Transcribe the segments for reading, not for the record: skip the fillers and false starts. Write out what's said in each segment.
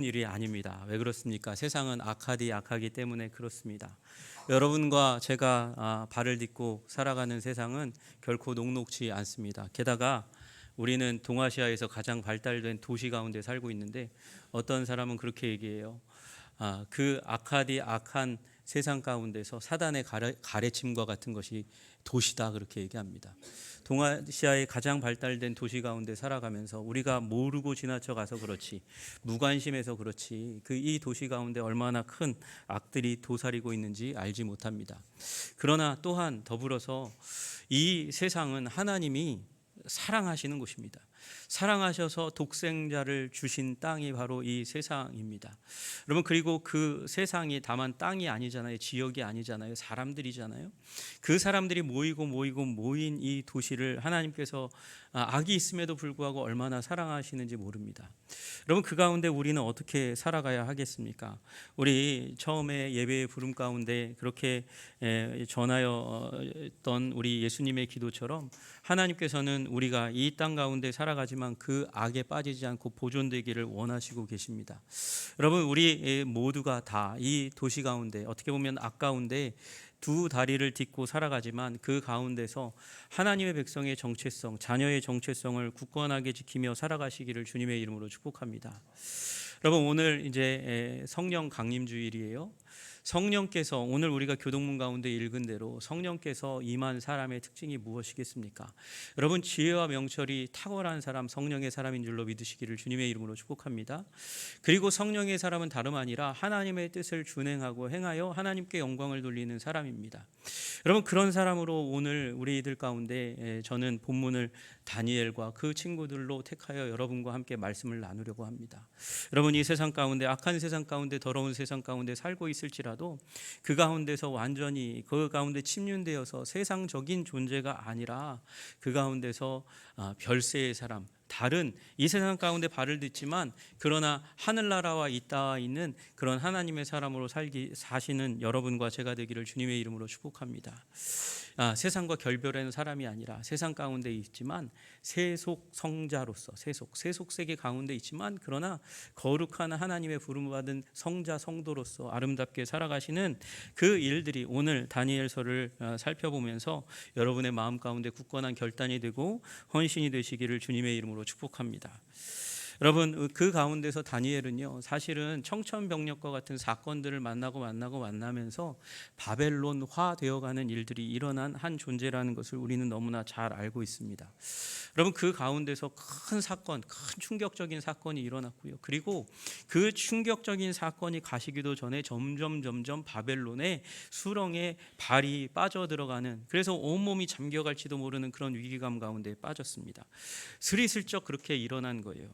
일이 아닙니다. 왜 그렇습니까? 세상은 악하기 때문에 그렇습니다. 여러분과 제가 발을 딛고 살아가는 세상은 결코 녹록지 않습니다. 게다가 우리는 동아시아에서 가장 발달된 도시 가운데 살고 있는데 어떤 사람은 그렇게 얘기해요. 그 악한 세상 가운데서 사단의 가래침과 같은 것이 도시다, 그렇게 얘기합니다. 동아시아의 가장 발달된 도시 가운데 살아가면서 우리가 모르고 지나쳐 가서 그렇지, 무관심해서 그렇지, 이 도시 가운데 얼마나 큰 악들이 도사리고 있는지 알지 못합니다. 그러나 또한 더불어서 이 세상은 하나님이 사랑하시는 곳입니다. 사랑하셔서 독생자를 주신 땅이 바로 이 세상입니다. 여러분, 그리고 그 세상이 다만 땅이 아니잖아요. 지역이 아니잖아요. 사람들이잖아요. 그 사람들이 모인 이 도시를 하나님께서 악이 있음에도 불구하고 얼마나 사랑하시는지 모릅니다. 여러분, 그 가운데 우리는 어떻게 살아가야 하겠습니까? 우리 처음에 예배의 부름 가운데 그렇게 전하였던 우리 예수님의 기도처럼 하나님께서는 우리가 이 땅 가운데 살아가지만 그 악에 빠지지 않고 보존되기를 원하시고 계십니다. 여러분, 우리 모두가 다 이 도시 가운데 어떻게 보면 악 가운데 두 다리를 딛고 살아가지만 그 가운데서 하나님의 백성의 정체성, 자녀의 정체성을 굳건하게 지키며 살아가시기를 주님의 이름으로 축복합니다. 여러분, 오늘 이제 성령 강림 주일이에요. 성령께서, 오늘 우리가 교동문 가운데 읽은 대로 성령께서 임한 사람의 특징이 무엇이겠습니까? 여러분, 지혜와 명철이 탁월한 사람, 성령의 사람인 줄로 믿으시기를 주님의 이름으로 축복합니다. 그리고 성령의 사람은 다름 아니라 하나님의 뜻을 준행하고 행하여 하나님께 영광을 돌리는 사람입니다. 여러분, 그런 사람으로 오늘 우리들 가운데 저는 본문을 다니엘과 그 친구들로 택하여 여러분과 함께 말씀을 나누려고 합니다. 여러분, 이 세상 가운데, 악한 세상 가운데, 더러운 세상 가운데 살고 있을지라도 그 가운데서 완전히 그 가운데 침륜되어서 세상적인 존재가 아니라 그 가운데서 별세의 사람, 다른 이 세상 가운데 발을 딛지만 그러나 하늘나라와 이 땅에 있는 그런 하나님의 사람으로 사시는 여러분과 제가 되기를 주님의 이름으로 축복합니다. 세상과 결별하는 사람이 아니라 세상 가운데 있지만 세속 성자로서 세속 세계 가운데 있지만 그러나 거룩한 하나님의 부름을 받은 성자 성도로서 아름답게 살아가시는 그 일들이 오늘 다니엘서를 살펴보면서 여러분의 마음 가운데 굳건한 결단이 되고 헌신이 되시기를 주님의 이름으로 축복합니다. 여러분, 그 가운데서 다니엘은요, 사실은 청천벽력과 같은 사건들을 만나면서 바벨론화 되어가는 일들이 일어난 한 존재라는 것을 우리는 너무나 잘 알고 있습니다. 여러분, 그 가운데서 큰 충격적인 사건이 일어났고요. 그리고 그 충격적인 사건이 가시기도 전에 점점 바벨론의 수렁에 발이 빠져들어가는, 그래서 온몸이 잠겨갈지도 모르는 그런 위기감 가운데 빠졌습니다. 스리슬쩍 그렇게 일어난 거예요.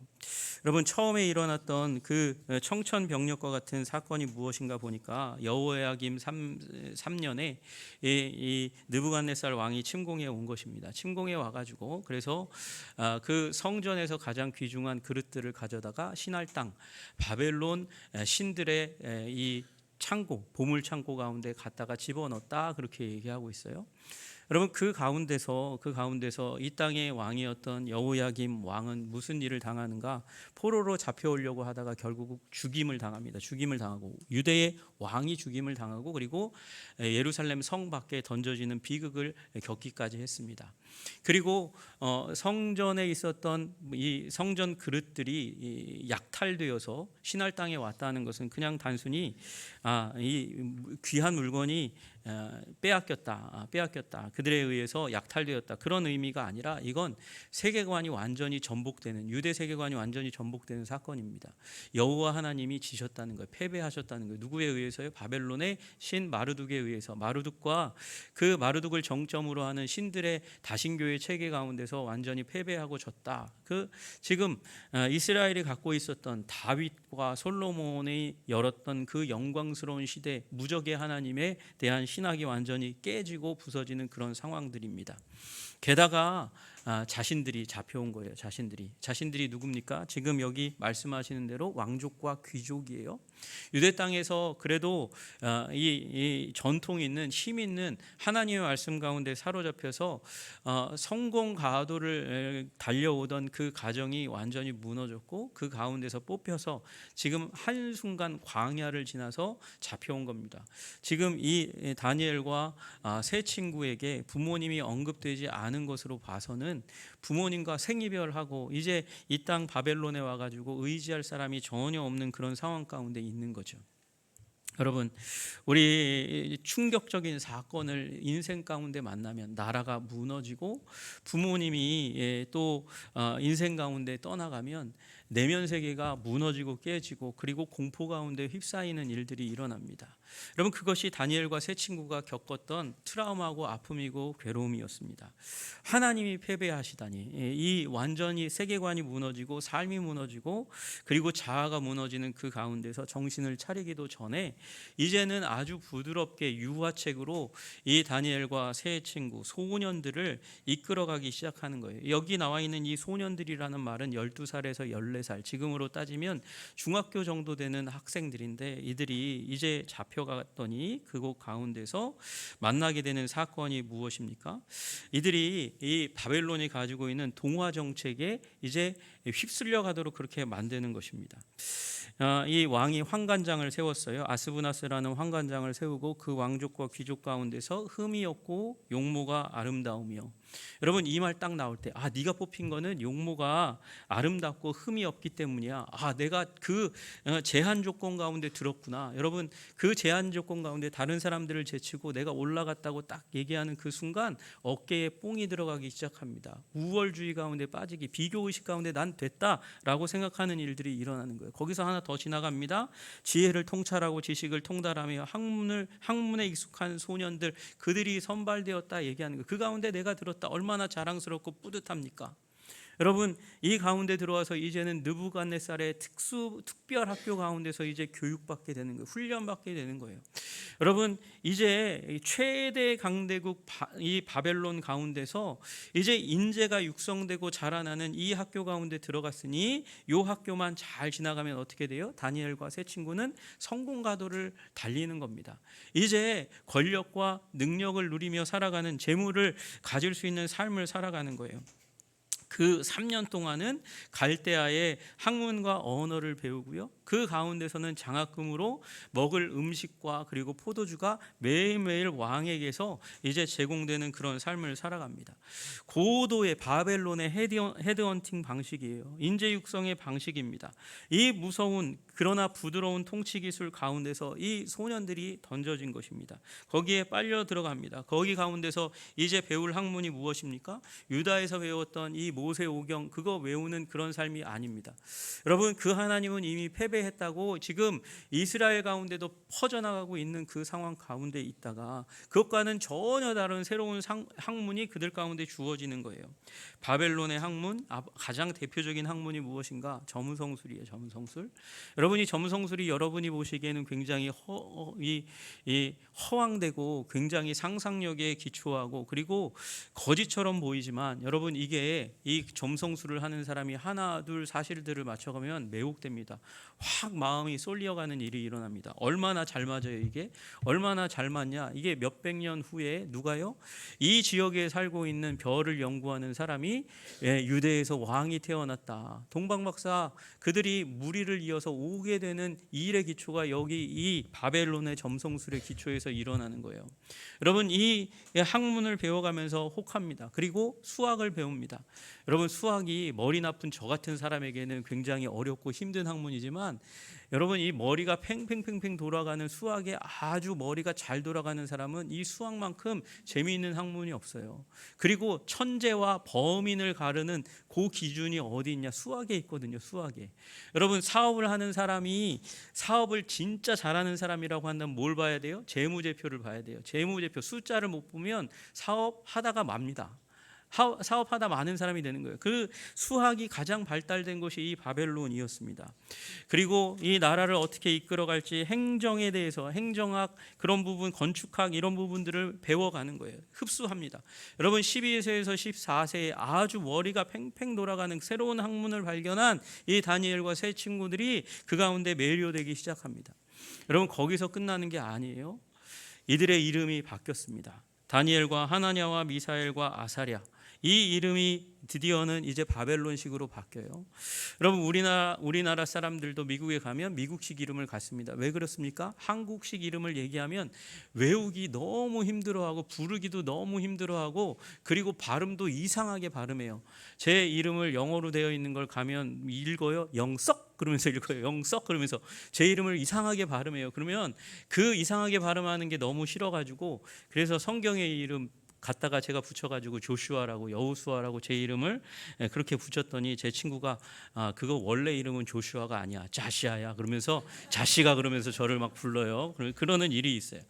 여러분, 처음에 일어났던 그 청천벽력과 같은 사건이 무엇인가 보니까 여호야김 3년에 이 느부갓네살 왕이 침공해 온 것입니다. 침공해 와가지고 그래서 그 성전에서 가장 귀중한 그릇들을 가져다가 신할 땅 바벨론 신들의 이 창고, 보물 창고 가운데 갖다가 집어넣었다, 그렇게 얘기하고 있어요. 여러분, 그 가운데서 이 땅의 왕이었던 여호야김 왕은 무슨 일을 당하는가? 포로로 잡혀오려고 하다가 결국 죽임을 당하고 유대의 왕이 죽임을 당하고 그리고 예루살렘 성 밖에 던져지는 비극을 겪기까지 했습니다. 그리고 성전에 있었던 이 성전 그릇들이 약탈되어서 신할 땅에 왔다는 것은 그냥 단순히 이 귀한 물건이 빼앗겼다, 그들에 의해서 약탈되었다, 그런 의미가 아니라 이건 세계관이 완전히 전복되는, 유대 세계관이 완전히 전복되는 사건입니다. 여호와 하나님이 지셨다는 거예요. 패배하셨다는 거예요. 누구에 의해서요? 바벨론의 신 마르둑에 의해서. 마르둑과 그 마르둑을 정점으로 하는 신들의 다신교의 체계 가운데서 완전히 패배하고 졌다. 지금 이스라엘이 갖고 있었던 다윗과 솔로몬이 열었던 그 영광스러운 시대, 무적의 하나님에 대한 신학이 완전히 깨지고 부서지는 그런 상황들입니다. 게다가 자신들이 잡혀온 거예요. 자신들이 누굽니까? 지금 여기 말씀하시는 대로 왕족과 귀족이에요. 유대 땅에서 그래도 이 전통 있는 힘 있는 하나님의 말씀 가운데 사로잡혀서 성공 가도를 달려오던 그 가정이 완전히 무너졌고 그 가운데서 뽑혀서 지금 한순간 광야를 지나서 잡혀온 겁니다. 지금 이 다니엘과 세 친구에게 부모님이 언급되지 않은 것으로 봐서는 부모님과 생이별하고 이제 이 땅 바벨론에 와가지고 의지할 사람이 전혀 없는 그런 상황 가운데 있는 거죠. 여러분, 우리 충격적인 사건을 인생 가운데 만나면 나라가 무너지고 부모님이 또 인생 가운데 떠나가면 내면 세계가 무너지고 깨지고 그리고 공포 가운데 휩싸이는 일들이 일어납니다. 여러분, 그것이 다니엘과 세 친구가 겪었던 트라우마고 아픔이고 괴로움이었습니다. 하나님이 패배하시다니, 이 완전히 세계관이 무너지고 삶이 무너지고 그리고 자아가 무너지는 그 가운데서 정신을 차리기도 전에 이제는 아주 부드럽게 유화책으로 이 다니엘과 세 친구 소년들을 이끌어가기 시작하는 거예요. 여기 나와 있는 이 소년들이라는 말은 12살에서 14살, 지금으로 따지면 중학교 정도 되는 학생들인데 이들이 이제 잡혀갔더니 그곳 가운데서 만나게 되는 사건이 무엇입니까? 이들이 이 바벨론이 가지고 있는 동화 정책에 이제 휩쓸려 가도록 그렇게 만드는 것입니다. 이 왕이 환관장을 세웠어요. 아스부나스라는 환관장을 세우고 그 왕족과 귀족 가운데서 흠이 없고 용모가 아름다우며, 여러분 이 말 딱 나올 때 네가 뽑힌 거는 용모가 아름답고 흠이 없기 때문이야. 내가 그 제한 조건 가운데 들었구나. 여러분, 그 제한 조건 가운데 다른 사람들을 제치고 내가 올라갔다고 딱 얘기하는 그 순간 어깨에 뽕이 들어가기 시작합니다. 우월주의 가운데 빠지기, 비교의식 가운데 난 됐다라고 생각하는 일들이 일어나는 거예요. 거기서 하나 더 지나갑니다. 지혜를 통찰하고 지식을 통달하며 학문에 익숙한 소년들, 그들이 선발되었다 얘기하는 거예요. 그 가운데 내가 들었다. 얼마나 자랑스럽고 뿌듯합니까? 여러분, 이 가운데 들어와서 이제는 느부갓네살의 특별 학교 가운데서 이제 교육받게 되는 거예요. 훈련받게 되는 거예요. 여러분, 이제 최대 강대국 이 바벨론 가운데서 이제 인재가 육성되고 자라나는 이 학교 가운데 들어갔으니 이 학교만 잘 지나가면 어떻게 돼요? 다니엘과 세 친구는 성공 가도를 달리는 겁니다. 이제 권력과 능력을 누리며 살아가는, 재물을 가질 수 있는 삶을 살아가는 거예요. 그 3년 동안은 갈대아의 학문과 언어를 배우고요. 그 가운데서는 장학금으로 먹을 음식과 그리고 포도주가 매일매일 왕에게서 이제 제공되는 그런 삶을 살아갑니다. 고도의 바벨론의 헤드헌팅 방식이에요. 인재 육성의 방식입니다. 이 무서운 그러나 부드러운 통치 기술 가운데서 이 소년들이 던져진 것입니다. 거기에 빨려 들어갑니다. 거기 가운데서 이제 배울 학문이 무엇입니까? 유다에서 배웠던 이 모세오경, 그거 외우는 그런 삶이 아닙니다. 여러분, 그 하나님은 이미 패배했다고 지금 이스라엘 가운데도 퍼져나가고 있는 그 상황 가운데 있다가 그것과는 전혀 다른 새로운 학문이 그들 가운데 주어지는 거예요. 바벨론의 학문, 가장 대표적인 학문이 무엇인가? 점성술이에요. 점성술. 여러분이 점성술이 여러분이 보시기에는 굉장히 허황되고 굉장히 상상력에 기초하고 그리고 거짓처럼 보이지만, 여러분 이게 이 점성술을 하는 사람이 하나 둘 사실들을 맞춰가면 매혹됩니다. 확 마음이 쏠려가는 일이 일어납니다. 얼마나 잘 맞아요. 이게 얼마나 잘 맞냐. 이게 몇백 년 후에 누가요? 이 지역에 살고 있는 별을 연구하는 사람이 유대에서 왕이 태어났다. 동방박사, 그들이 무리를 이어서 오게 되는 이 일의 기초가 여기 이 바벨론의 점성술의 기초에서 일어나는 거예요. 여러분, 이 학문을 배워가면서 혹합니다. 그리고 수학을 배웁니다. 여러분, 수학이 머리 나쁜 저 같은 사람에게는 굉장히 어렵고 힘든 학문이지만, 여러분 이 머리가 팽팽팽팽 돌아가는 수학에 아주 머리가 잘 돌아가는 사람은 이 수학만큼 재미있는 학문이 없어요. 그리고 천재와 범인을 가르는 그 기준이 어디 있냐? 수학에 있거든요. 수학에. 여러분, 사업을 하는 사람이 사업을 진짜 잘하는 사람이라고 한다면 뭘 봐야 돼요? 재무제표를 봐야 돼요. 재무제표 숫자를 못 보면 사업 하다가 맙니다. 사업하다 많은 사람이 되는 거예요. 그 수학이 가장 발달된 곳이 이 바벨론이었습니다. 그리고 이 나라를 어떻게 이끌어갈지 행정에 대해서 행정학 그런 부분, 건축학 이런 부분들을 배워가는 거예요. 흡수합니다. 여러분 12세에서 14세에 아주 머리가 팽팽 돌아가는 새로운 학문을 발견한 이 다니엘과 세 친구들이 그 가운데 매료되기 시작합니다. 여러분 거기서 끝나는 게 아니에요. 이들의 이름이 바뀌었습니다. 다니엘과 하나냐와 미사엘과 아사랴, 이 이름이 드디어는 이제 바벨론식으로 바뀌어요. 여러분 우리나라 사람들도 미국에 가면 미국식 이름을 갖습니다. 왜 그렇습니까? 한국식 이름을 얘기하면 외우기 너무 힘들어하고 부르기도 너무 힘들어하고 그리고 발음도 이상하게 발음해요. 제 이름을 영어로 되어 있는 걸 가면 읽어요. 영석 그러면서 읽어요. 영석 그러면서 제 이름을 이상하게 발음해요. 그러면 그 이상하게 발음하는 게 너무 싫어가지고 그래서 성경의 이름 갖다가 제가 붙여가지고 조슈아라고 여호수아라고 제 이름을 그렇게 붙였더니 제 친구가 그거 원래 이름은 조슈아가 아니야 자시아야 그러면서 자시가 그러면서 저를 막 불러요. 그러는 일이 있어요.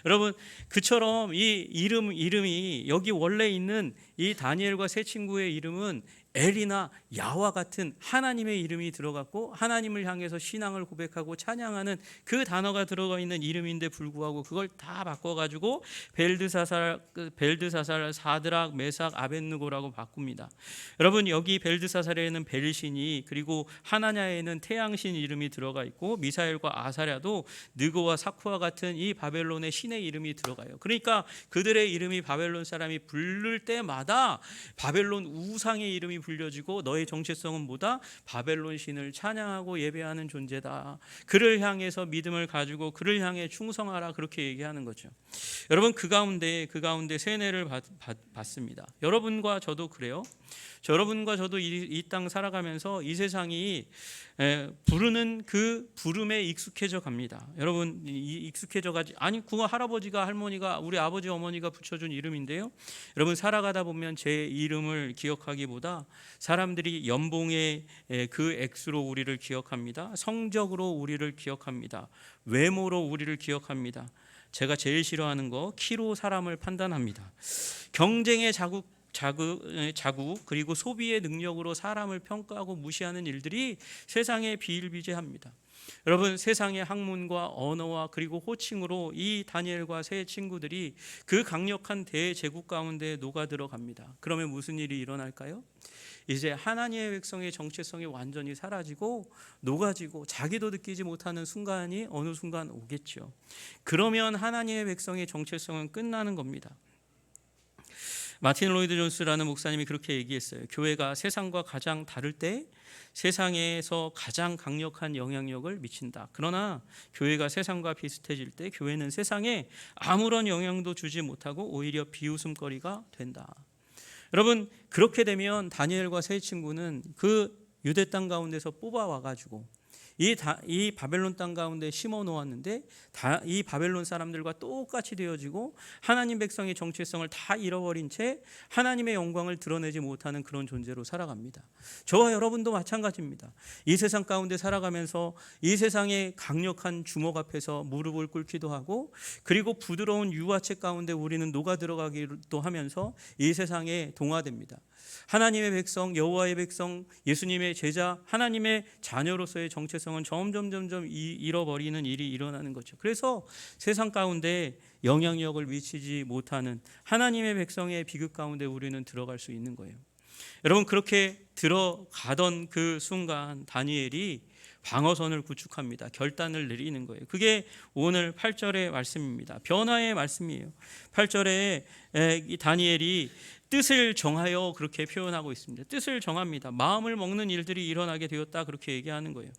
여러분 그처럼 이 이름이 여기 원래 있는 이 다니엘과 세 친구의 이름은 엘이나 야와 같은 하나님의 이름이 들어갔고 하나님을 향해서 신앙을 고백하고 찬양하는 그 단어가 들어가 있는 이름인데 불구하고 그걸 다 바꿔가지고 벨드사살, 사드락, 메삭, 아벳느고라고 바꿉니다. 여러분 여기 벨드사살에는 벨신이 그리고 하나냐에는 태양신 이름이 들어가 있고 미사엘과 아사랴도 느고와 사쿠와 같은 이 바벨론의 신의 이름이 들어가요. 그러니까 그들의 이름이 바벨론 사람이 부를 때마다 바벨론 우상의 이름이 불려지고 너의 정체성은 뭐다? 바벨론 신을 찬양하고 예배하는 존재다. 그를 향해서 믿음을 가지고 그를 향해 충성하라 그렇게 얘기하는 거죠. 여러분 그 가운데 세뇌를 받습니다. 여러분과 저도 그래요. 여러분과 저도 이 땅 살아가면서 이 세상이 부르는 그 부름에 익숙해져 갑니다. 여러분 익숙해져 가지 아니 그거 할아버지가 할머니가 우리 아버지 어머니가 붙여준 이름인데요. 여러분 살아가다 보면 제 이름을 기억하기보다 사람들이 연봉의 그 액수로 우리를 기억합니다. 성적으로 우리를 기억합니다. 외모로 우리를 기억합니다. 제가 제일 싫어하는 거 키로 사람을 판단합니다. 경쟁의 자국 그리고 소비의 능력으로 사람을 평가하고 무시하는 일들이 세상에 비일비재합니다. 여러분 세상의 학문과 언어와 그리고 호칭으로 이 다니엘과 세 친구들이 그 강력한 대제국 가운데 녹아 들어갑니다. 그러면 무슨 일이 일어날까요? 이제 하나님의 백성의 정체성이 완전히 사라지고 녹아지고 자기도 느끼지 못하는 순간이 어느 순간 오겠죠. 그러면 하나님의 백성의 정체성은 끝나는 겁니다. 마틴 로이드 존스라는 목사님이 그렇게 얘기했어요. 교회가 세상과 가장 다를 때 세상에서 가장 강력한 영향력을 미친다. 그러나 교회가 세상과 비슷해질 때 교회는 세상에 아무런 영향도 주지 못하고 오히려 비웃음거리가 된다. 여러분 그렇게 되면 다니엘과 세 친구는 그 유대 땅 가운데서 뽑아와가지고 이 바벨론 땅 가운데 심어 놓았는데 이 바벨론 사람들과 똑같이 되어지고 하나님 백성의 정체성을 다 잃어버린 채 하나님의 영광을 드러내지 못하는 그런 존재로 살아갑니다. 저와 여러분도 마찬가지입니다. 이 세상 가운데 살아가면서 이 세상의 강력한 주먹 앞에서 무릎을 꿇기도 하고 그리고 부드러운 유화책 가운데 우리는 녹아 들어가기도 하면서 이 세상에 동화됩니다. 하나님의 백성, 여호와의 백성, 예수님의 제자, 하나님의 자녀로서의 정체성은 점점 잃어버리는 일이 일어나는 거죠. 그래서 세상 가운데 영향력을 미치지 못하는 하나님의 백성의 비극 가운데 우리는 들어갈 수 있는 거예요. 여러분 그렇게 들어가던 그 순간 다니엘이 방어선을 구축합니다. 결단을 내리는 거예요. 그게 오늘 8절의 말씀입니다. 변화의 말씀이에요. 8절에 이 다니엘이 뜻을 정하여 그렇게 표현하고 있습니다. 뜻을 정합니다. 마음을 먹는 일들이 일어나게 되었다 그렇게 얘기하는 거예요.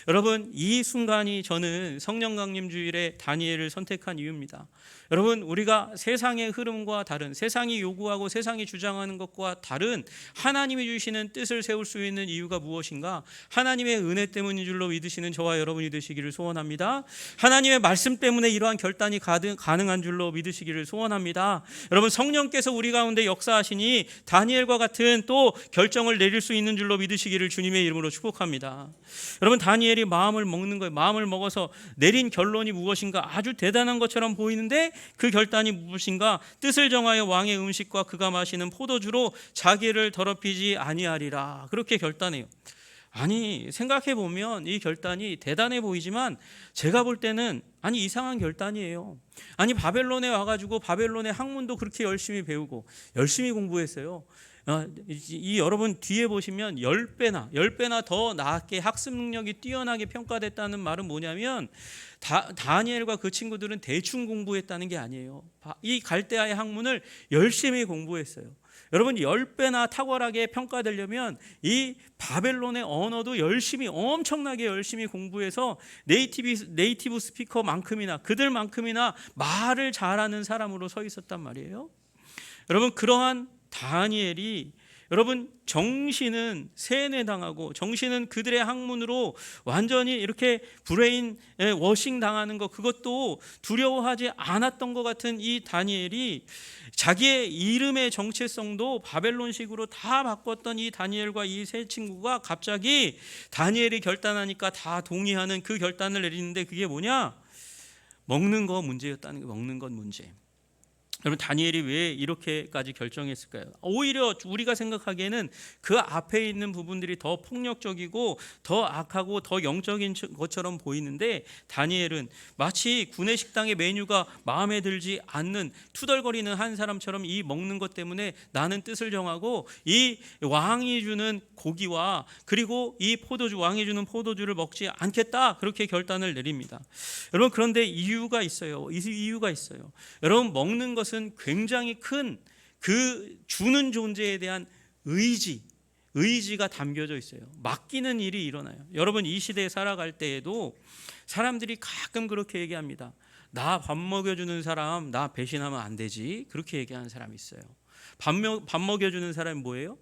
여러분 이 순간이 저는 성령 강림 주일에 다니엘을 선택한 이유입니다. 여러분 우리가 세상의 흐름과 다른 세상이 요구하고 세상이 주장하는 것과 다른 하나님이 주시는 뜻을 세울 수 있는 이유가 무엇인가? 하나님의 은혜 때문인 줄로 믿으시는 저와 여러분이 되시기를 소원합니다. 하나님의 말씀 때문에 이러한 결단이 가능한 줄로 믿으시기를 소원합니다. 여러분 성령께서 우리 가운데 역사 역사하시니 다니엘과 같은 또 결정을 내릴 수 있는 줄로 믿으시기를 주님의 이름으로 축복합니다. 여러분, 다니엘이 마음을 먹는 거예요. 마음을 먹어서 내린 결론이 무엇인가 아주 대단한 것처럼 보이는데 그 결단이 무엇인가? 뜻을 정하여 왕의 음식과 그가 마시는 포도주로 자기를 더럽히지 아니하리라. 그렇게 결단해요. 아니, 생각해 보면 이 결단이 대단해 보이지만 제가 볼 때는 이상한 결단이에요. 바벨론에 와가지고 바벨론의 학문도 그렇게 열심히 배우고 열심히 공부했어요. 여러분 뒤에 보시면 10배나 더 나게 학습 능력이 뛰어나게 평가됐다는 말은 뭐냐면 다니엘과 그 친구들은 대충 공부했다는 게 아니에요. 이 갈대아의 학문을 열심히 공부했어요. 여러분, 10배나 탁월하게 평가되려면 이 바벨론의 언어도 엄청나게 열심히 공부해서 네이티브 스피커만큼이나 그들만큼이나 말을 잘하는 사람으로 서 있었단 말이에요. 여러분, 그러한 다니엘이 여러분 정신은 세뇌당하고 정신은 그들의 학문으로 완전히 이렇게 브레인 워싱 당하는 것, 그것도 두려워하지 않았던 것 같은 이 다니엘이 자기의 이름의 정체성도 바벨론식으로 다 바꿨던 이 다니엘과 이 세 친구가 갑자기 다니엘이 결단하니까 다 동의하는 그 결단을 내리는데 그게 뭐냐? 먹는 거 문제였다는 게, 먹는 건 문제. 여러분, 다니엘이 왜 이렇게까지 결정했을까요? 오히려 우리가 생각하기에는 그 앞에 있는 부분들이 더 폭력적이고 더 악하고 더 영적인 것처럼 보이는데 다니엘은 마치 구내식당의 메뉴가 마음에 들지 않는 투덜거리는 한 사람처럼 이 먹는 것 때문에 나는 뜻을 정하고 이 왕이 주는 고기와 그리고 이 왕이 주는 포도주를 먹지 않겠다, 그렇게 결단을 내립니다. 여러분, 그런데 이유가 있어요. 여러분, 먹는 것은 굉장히 큰 그 주는 존재에 대한 의지가 담겨져 있어요. 맡기는 일이 일어나요. 여러분, 이 시대에 살아갈 때에도 사람들이 가끔 그렇게 얘기합니다. 나 밥 먹여주는 사람 나 배신하면 안 되지, 그렇게 얘기하는 사람이 있어요. 밥 먹여주는 사람이 뭐예요?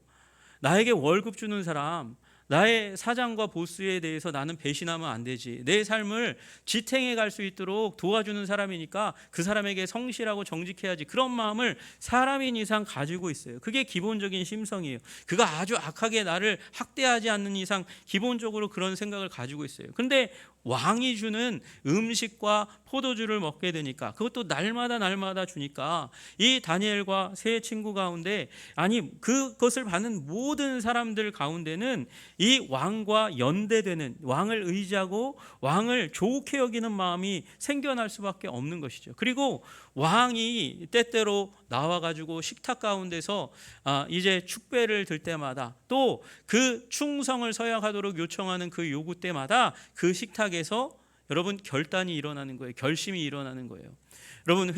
나에게 월급 주는 사람, 나의 사장과 보스에 대해서 나는 배신하면 안 되지. 내 삶을 지탱해 갈 수 있도록 도와주는 사람이니까 그 사람에게 성실하고 정직해야지. 그런 마음을 사람인 이상 가지고 있어요. 그게 기본적인 심성이에요. 그가 아주 악하게 나를 학대하지 않는 이상 기본적으로 그런 생각을 가지고 있어요. 근데 왕이 주는 음식과 포도주를 먹게 되니까, 그것도 날마다 주니까 이 다니엘과 세 친구 가운데, 그것을 받는 모든 사람들 가운데는 이 왕과 연대되는, 왕을 의지하고 왕을 좋게 여기는 마음이 생겨날 수밖에 없는 것이죠. 그리고 왕이 때때로 나와가지고 식탁 가운데서 이제 축배를 들 때마다 또 그 충성을 서약하도록 요청하는 그 요구 때마다 그 식탁에서 여러분 결단이 일어나는 거예요. 결심이 일어나는 거예요. 여러분,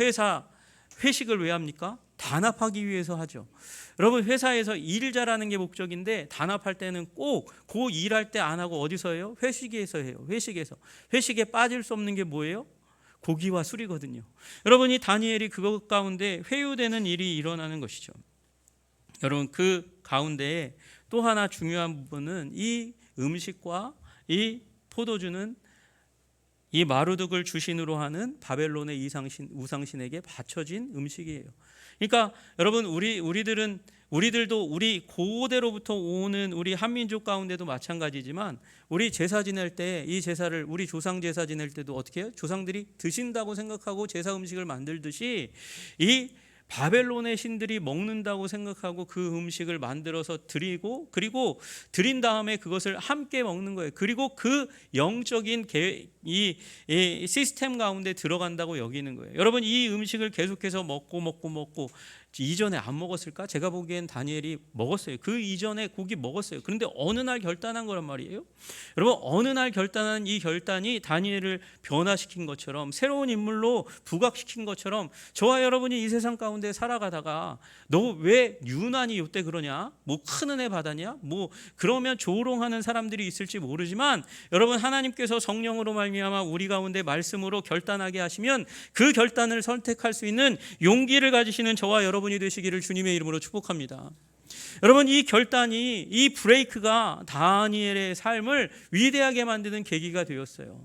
회식을 왜 합니까? 단합하기 위해서 하죠. 여러분, 회사에서 일 잘하는 게 목적인데 단합할 때는 꼭 그 일할 때 안 하고 어디서 해요? 회식에서 해요. 회식에 빠질 수 없는 게 뭐예요? 고기와 술이거든요. 여러분이 다니엘이 그것 가운데 회유되는 일이 일어나는 것이죠. 여러분, 그 가운데 또 하나 중요한 부분은 이 음식과 이 포도주는 이 마루둑을 주신으로 하는 바벨론의 우상신에게 바쳐진 음식이에요. 그러니까 여러분, 우리들도 우리 고대로부터 오는 우리 한민족 가운데도 마찬가지지만, 우리 제사 지낼 때 이 제사를, 우리 조상 제사 지낼 때도 어떻게 해요? 조상들이 드신다고 생각하고 제사 음식을 만들듯이 이 바벨론의 신들이 먹는다고 생각하고 그 음식을 만들어서 드리고, 그리고 드린 다음에 그것을 함께 먹는 거예요. 그리고 그 영적인 이 시스템 가운데 들어간다고 여기는 거예요. 여러분, 이 음식을 계속해서 먹고 이전에 안 먹었을까? 제가 보기엔 다니엘이 먹었어요. 그 이전에 고기 먹었어요. 그런데 어느 날 결단한 거란 말이에요. 여러분, 어느 날 결단한 이 결단이 다니엘을 변화시킨 것처럼, 새로운 인물로 부각시킨 것처럼, 저와 여러분이 이 세상 가운데 살아가다가 너 왜 유난히 이때 그러냐? 뭐 큰 은혜 받았냐? 뭐 그러면 조롱하는 사람들이 있을지 모르지만, 여러분, 하나님께서 성령으로 말미암아 우리 가운데 말씀으로 결단하게 하시면 그 결단을 선택할 수 있는 용기를 가지시는 저와 여러분이 되시기를 주님의 이름으로 축복합니다. 여러분, 이 결단이, 이 브레이크가 다니엘의 삶을 위대하게 만드는 계기가 되었어요.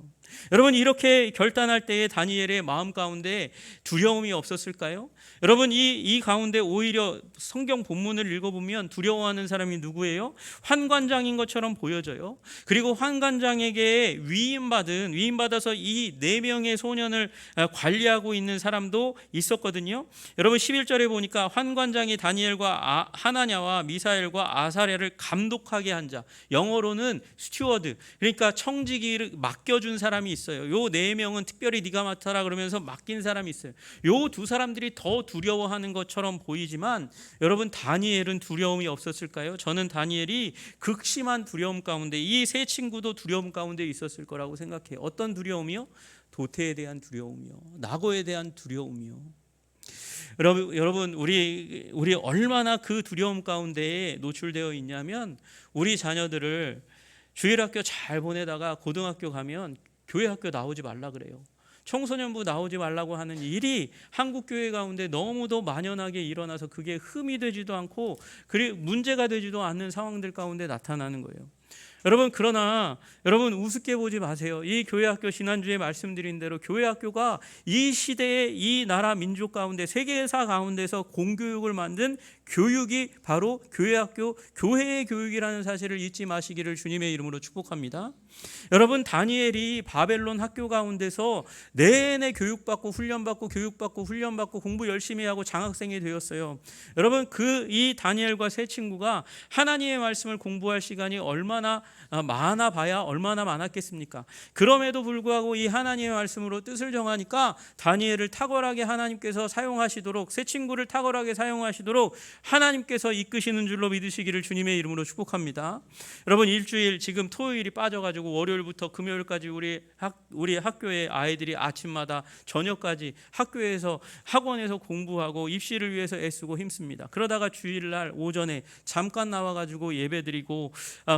여러분, 이렇게 결단할 때에 다니엘의 마음 가운데 두려움이 없었을까요? 여러분, 이 가운데 오히려 성경 본문을 읽어보면 두려워하는 사람이 누구예요? 환관장인 것처럼 보여져요. 그리고 환관장에게 위임받아서 이 4명의 소년을 관리하고 있는 사람도 있었거든요. 여러분, 11절에 보니까 환관장이 다니엘과 하나냐와 미사엘과 아사랴를 감독하게 한 자, 영어로는 스튜어드, 그러니까 청지기를 맡겨준 사람이 있어요. 요 4명은 특별히 네가 맡아라 그러면서 맡긴 사람이 있어요. 요 두 사람들이 더 두려워하는 것처럼 보이지만 여러분, 다니엘은 두려움이 없었을까요? 저는 다니엘이 극심한 두려움 가운데, 이 세 친구도 두려움 가운데 있었을 거라고 생각해요. 어떤 두려움이요? 도태에 대한 두려움이요, 낙오에 대한 두려움이요. 여러분, 우리 얼마나 그 두려움 가운데에 노출되어 있냐면, 우리 자녀들을 주일학교 잘 보내다가 고등학교 가면 교회 학교 나오지 말라 그래요. 청소년부 나오지 말라고 하는 일이 한국 교회 가운데 너무도 만연하게 일어나서 그게 흠이 되지도 않고 그리고 문제가 되지도 않는 상황들 가운데 나타나는 거예요. 여러분, 그러나 여러분, 우습게 보지 마세요. 이 교회학교, 지난주에 말씀드린 대로 교회학교가 이 시대의 이 나라 민족 가운데, 세계사 가운데서 공교육을 만든 교육이 바로 교회학교, 교회의 교육이라는 사실을 잊지 마시기를 주님의 이름으로 축복합니다. 여러분, 다니엘이 바벨론 학교 가운데서 내내 교육받고 훈련받고 공부 열심히 하고 장학생이 되었어요. 여러분, 이 다니엘과 세 친구가 하나님의 말씀을 공부할 시간이 얼마나 많아 봐야 얼마나 많았겠습니까? 그럼에도 불구하고 이 하나님의 말씀으로 뜻을 정하니까 다니엘을 탁월하게 하나님께서 사용하시도록, 세 친구를 탁월하게 사용하시도록 하나님께서 이끄시는 줄로 믿으시기를 주님의 이름으로 축복합니다. 여러분, 일주일 지금 토요일이 빠져가지고 월요일부터 금요일까지 우리 학교의 아이들이 아침마다 저녁까지 학원에서 공부하고 입시를 위해서 애쓰고 힘씁니다. 그러다가 주일날 오전에 잠깐 나와가지고 예배드리고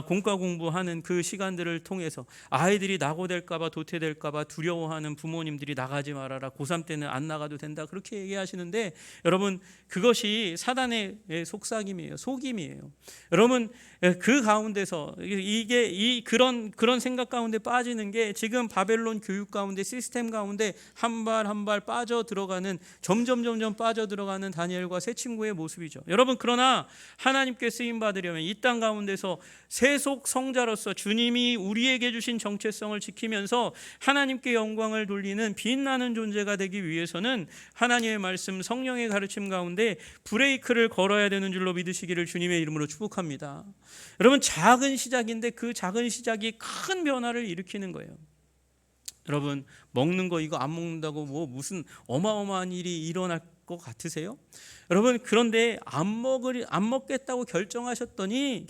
공과 공부하는 그 시간들을 통해서 아이들이 낙오될까봐, 도태될까봐 두려워하는 부모님들이 나가지 말아라, 고3 때는 안 나가도 된다, 그렇게 얘기하시는데, 여러분, 그것이 사단의 속삭임이에요, 속임이에요. 여러분, 그 가운데서 그런 생각 가운데 빠지는 게 지금 바벨론 교육 가운데, 시스템 가운데 한 발 한 발 빠져 들어가는, 점점 빠져 들어가는 다니엘과 세 친구의 모습이죠. 여러분, 그러나 하나님께 쓰임 받으려면 이 땅 가운데서 세속 성자로서 주님이 우리에게 주신 정체성을 지키면서 하나님께 영광을 돌리는 빛나는 존재가 되기 위해서는 하나님의 말씀, 성령의 가르침 가운데 브레이크를 걸어야 되는 줄로 믿으시기를 주님의 이름으로 축복합니다. 여러분, 작은 시작인데 그 작은 시작이 큰 변화를 일으키는 거예요. 여러분, 먹는 거 이거 안 먹는다고 뭐 무슨 어마어마한 일이 일어날 것 같으세요? 여러분, 그런데 안 먹겠다고 결정했더니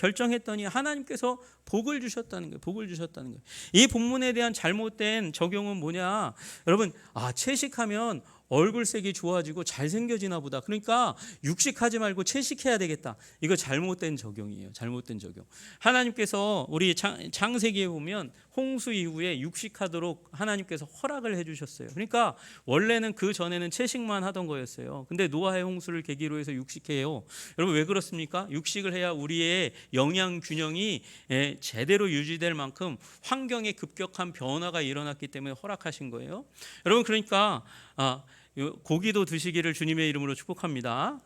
하나님께서 복을 주셨다는 거예요. 복을 주셨다는 거예요. 이 본문에 대한 잘못된 적용은 뭐냐? 여러분, 채식하면 얼굴색이 좋아지고 잘생겨지나 보다, 그러니까 육식하지 말고 채식해야 되겠다. 이거 잘못된 적용이에요. 잘못된 적용. 하나님께서 우리 창세기에 보면 홍수 이후에 육식하도록 하나님께서 허락을 해주셨어요. 그러니까 원래는 그 전에는 채식만 하던 거였어요. 근데 노아의 홍수를 계기로 해서 육식해요. 여러분, 왜 그렇습니까? 육식을 해야 우리의 영양 균형이 제대로 유지될 만큼 환경에 급격한 변화가 일어났기 때문에 허락하신 거예요. 여러분, 그러니까 고기도 드시기를 주님의 이름으로 축복합니다.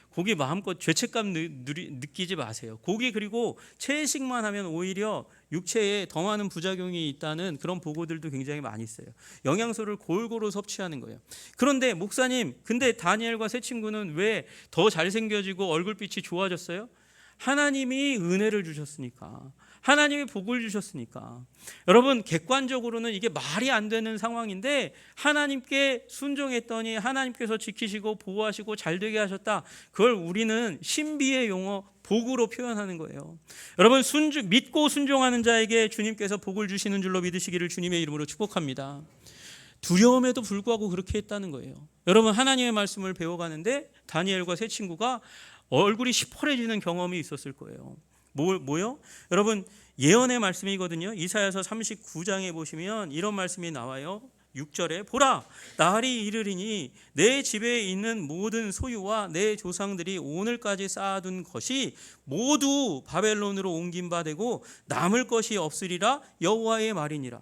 고기 마음껏 죄책감 느끼지 마세요. 고기, 그리고 채식만 하면 오히려 육체에 더 많은 부작용이 있다는 그런 보고들도 굉장히 많이 있어요. 영양소를 골고루 섭취하는 거예요. 그런데 목사님, 근데 다니엘과 세 친구는 왜 더 잘생겨지고 얼굴빛이 좋아졌어요? 하나님이 은혜를 주셨으니까, 하나님이 복을 주셨으니까. 여러분, 객관적으로는 이게 말이 안 되는 상황인데 하나님께 순종했더니 하나님께서 지키시고 보호하시고 잘되게 하셨다. 그걸 우리는 신비의 용어 복으로 표현하는 거예요. 여러분, 믿고 순종하는 자에게 주님께서 복을 주시는 줄로 믿으시기를 주님의 이름으로 축복합니다. 두려움에도 불구하고 그렇게 했다는 거예요. 여러분, 하나님의 말씀을 배워가는데 다니엘과 세 친구가 얼굴이 시퍼래지는 경험이 있었을 거예요. 뭐요? 여러분, 예언의 말씀이거든요. 이사야서 39장에 보시면 이런 말씀이 나와요. 6절에 보라, 날이 이르리니 내 집에 있는 모든 소유와 내 조상들이 오늘까지 쌓아둔 것이 모두 바벨론으로 옮긴 바 되고 남을 것이 없으리라, 여호와의 말이니라.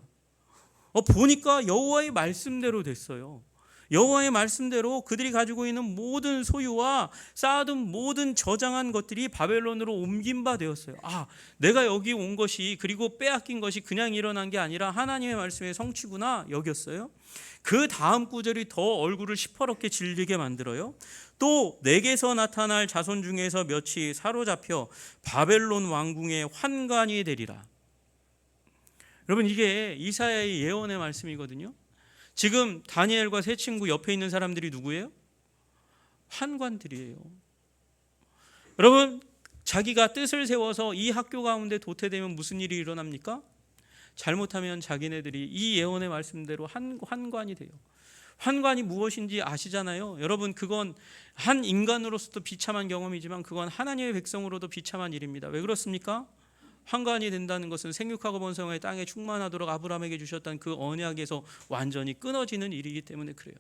보니까 여호와의 말씀대로 됐어요. 여호와의 말씀대로 그들이 가지고 있는 모든 소유와 쌓아둔 모든 저장한 것들이 바벨론으로 옮긴 바 되었어요. 내가 여기 온 것이, 그리고 빼앗긴 것이 그냥 일어난 게 아니라 하나님의 말씀의 성취구나 여겼어요. 그 다음 구절이 더 얼굴을 시퍼렇게 질리게 만들어요. 또 내게서 나타날 자손 중에서 몇이 사로잡혀 바벨론 왕궁의 환관이 되리라. 여러분, 이게 이사야의 예언의 말씀이거든요. 지금 다니엘과 세 친구 옆에 있는 사람들이 누구예요? 환관들이에요. 여러분, 자기가 뜻을 세워서 이 학교 가운데 도태되면 무슨 일이 일어납니까? 잘못하면 자기네들이 이 예언의 말씀대로 환관이 돼요. 환관이 무엇인지 아시잖아요. 여러분, 그건 한 인간으로서도 비참한 경험이지만 그건 하나님의 백성으로도 비참한 일입니다. 왜 그렇습니까? 환관이 된다는 것은 생육하고 번성하여 땅에 충만하도록 아브라함에게 주셨던 그 언약에서 완전히 끊어지는 일이기 때문에 그래요.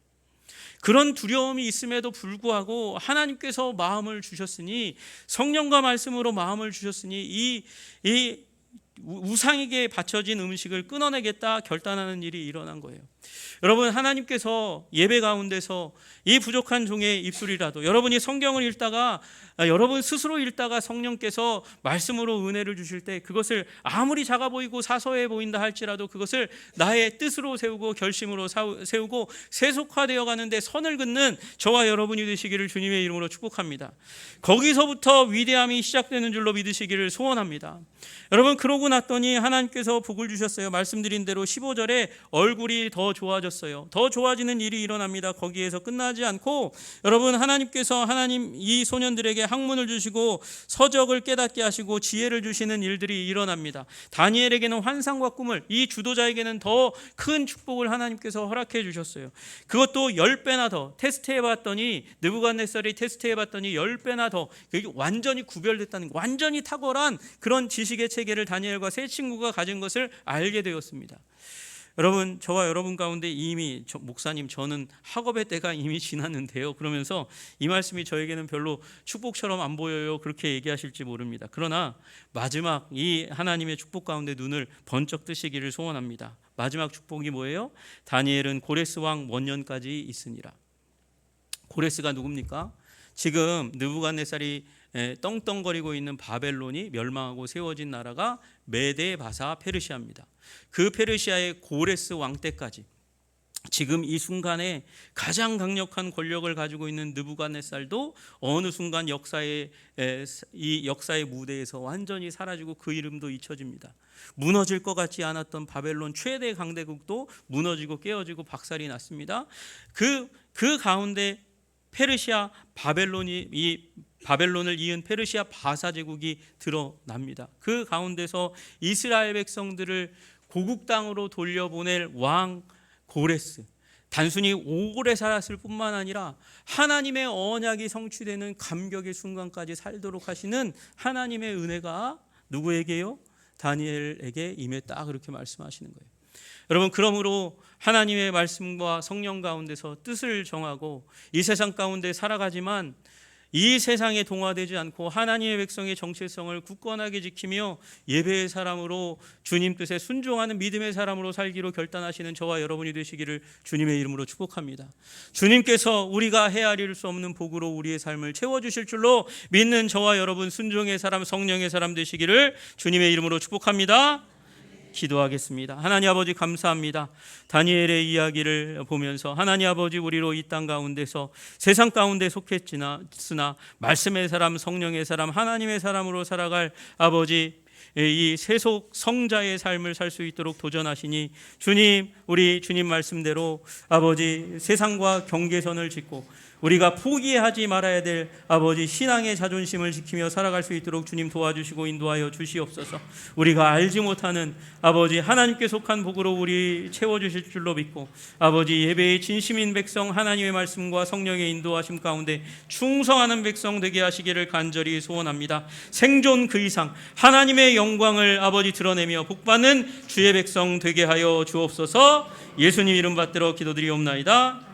그런 두려움이 있음에도 불구하고 하나님께서 마음을 주셨으니, 성령과 말씀으로 마음을 주셨으니 이 우상에게 바쳐진 음식을 끊어내겠다 결단하는 일이 일어난 거예요. 여러분, 하나님께서 예배 가운데서 이 부족한 종의 입술이라도, 여러분이 성경을 읽다가, 여러분 스스로 읽다가 성령께서 말씀으로 은혜를 주실 때 그것을 아무리 작아 보이고 사소해 보인다 할지라도 그것을 나의 뜻으로 세우고 결심으로 세우고 세속화되어 가는데 선을 긋는 저와 여러분이 되시기를 주님의 이름으로 축복합니다. 거기서부터 위대함이 시작되는 줄로 믿으시기를 소원합니다. 여러분, 그러고 났더니 하나님께서 복을 주셨어요. 말씀드린 대로 15절에 얼굴이 더 좋아졌어요. 더 좋아지는 일이 일어납니다. 거기에서 끝나지 않고, 여러분, 하나님께서 이 소년들에게 학문을 주시고 서적을 깨닫게 하시고 지혜를 주시는 일들이 일어납니다. 다니엘에게는 환상과 꿈을, 이 주도자에게는 더 큰 축복을 하나님께서 허락해 주셨어요. 그것도 10배나 더 테스트해 봤더니, 느부갓네살이 테스트해 봤더니 10배나 더 완전히 구별됐다는, 완전히 탁월한 그런 지식의 체계를 다니엘과 세 친구가 가진 것을 알게 되었습니다. 여러분, 저와 여러분 가운데 이미 목사님, 저는 학업의 때가 이미 지났는데요, 그러면서 이 말씀이 저에게는 별로 축복처럼 안 보여요, 그렇게 얘기하실지 모릅니다. 그러나 마지막 이 하나님의 축복 가운데 눈을 번쩍 뜨시기를 소원합니다. 마지막 축복이 뭐예요? 다니엘은 고레스 왕 원년까지 있으니라. 고레스가 누굽니까? 지금 느부갓네살이 떵떵거리고 있는 바벨론이 멸망하고 세워진 나라가 메데, 바사, 페르시아입니다. 그 페르시아의 고레스 왕 때까지 지금 이 순간에 가장 강력한 권력을 가지고 있는 느부갓네살도 어느 순간 이 역사의 무대에서 완전히 사라지고 그 이름도 잊혀집니다. 무너질 것 같지 않았던 바벨론 최대 강대국도 무너지고 깨어지고 박살이 났습니다. 그 가운데 페르시아 바벨론을 이은 페르시아 바사 제국이 드러납니다. 그 가운데서 이스라엘 백성들을 고국 땅으로 돌려보낼 왕 고레스, 단순히 오래 살았을 뿐만 아니라 하나님의 언약이 성취되는 감격의 순간까지 살도록 하시는 하나님의 은혜가 누구에게요? 다니엘에게 임했다, 그렇게 말씀하시는 거예요. 여러분, 그러므로 하나님의 말씀과 성령 가운데서 뜻을 정하고 이 세상 가운데 살아가지만 이 세상에 동화되지 않고 하나님의 백성의 정체성을 굳건하게 지키며 예배의 사람으로, 주님 뜻에 순종하는 믿음의 사람으로 살기로 결단하시는 저와 여러분이 되시기를 주님의 이름으로 축복합니다. 주님께서 우리가 헤아릴 수 없는 복으로 우리의 삶을 채워주실 줄로 믿는 저와 여러분, 순종의 사람, 성령의 사람 되시기를 주님의 이름으로 축복합니다. 기도하겠습니다. 하나님 아버지, 감사합니다. 다니엘의 이야기를 보면서 하나님 아버지, 우리로 이 땅 가운데서 세상 가운데 속했으나 말씀의 사람, 성령의 사람, 하나님의 사람으로 살아갈 아버지, 이 세속 성자의 삶을 살 수 있도록 도전하시니 주님, 우리 주님 말씀대로 아버지 세상과 경계선을 짓고 우리가 포기하지 말아야 될 아버지 신앙의 자존심을 지키며 살아갈 수 있도록 주님 도와주시고 인도하여 주시옵소서. 우리가 알지 못하는 아버지 하나님께 속한 복으로 우리 채워주실 줄로 믿고 아버지 예배의 진심인 백성, 하나님의 말씀과 성령의 인도하심 가운데 충성하는 백성 되게 하시기를 간절히 소원합니다. 생존 그 이상 하나님의 영광을 아버지 드러내며 복받는 주의 백성 되게 하여 주옵소서. 예수님 이름 받들어 기도드리옵나이다.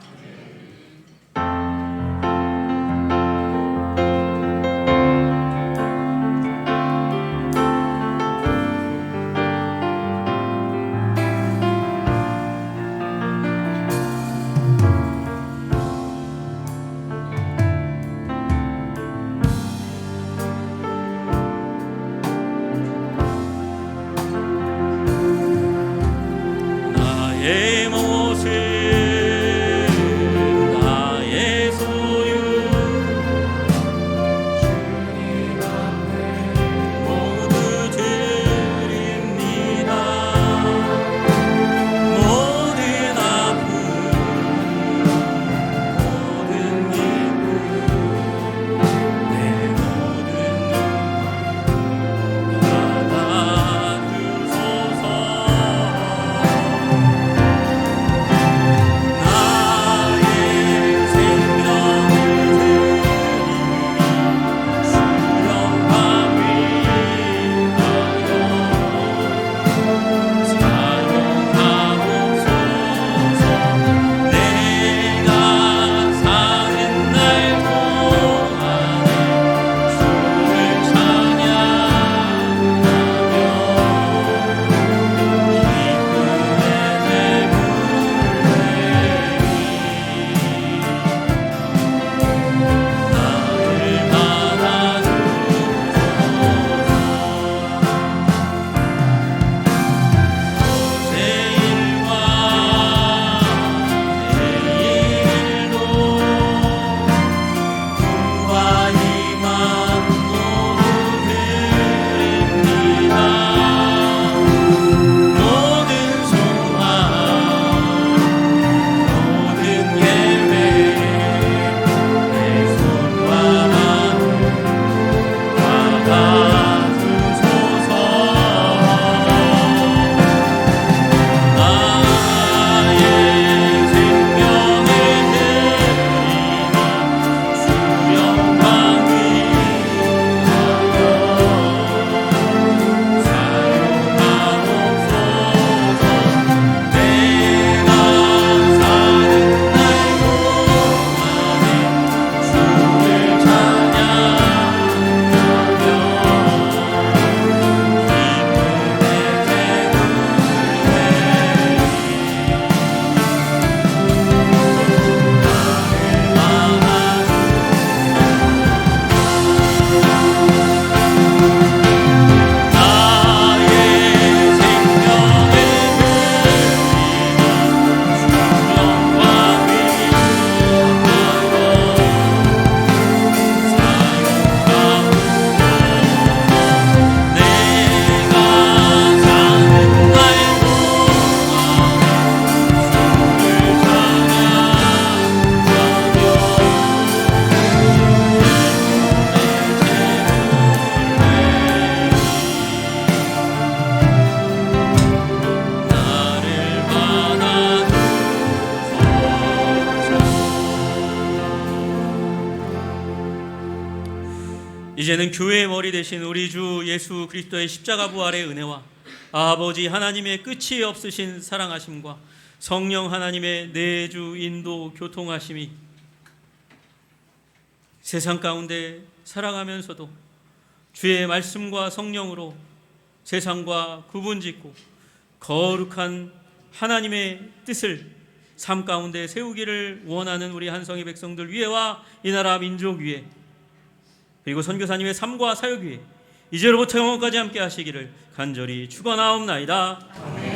이제는 교회의 머리 되신 우리 주 예수 그리스도의 십자가 부활의 은혜와 아버지 하나님의 끝이 없으신 사랑하심과 성령 하나님의 내주 인도 교통하심이 세상 가운데 살아가면서도 주의 말씀과 성령으로 세상과 구분짓고 거룩한 하나님의 뜻을 삶 가운데 세우기를 원하는 우리 한성의 백성들 위에와 이 나라 민족 위에, 그리고 선교사님의 삶과 사역 위에 이제로부터 영원까지 함께 하시기를 간절히 축원하옵나이다.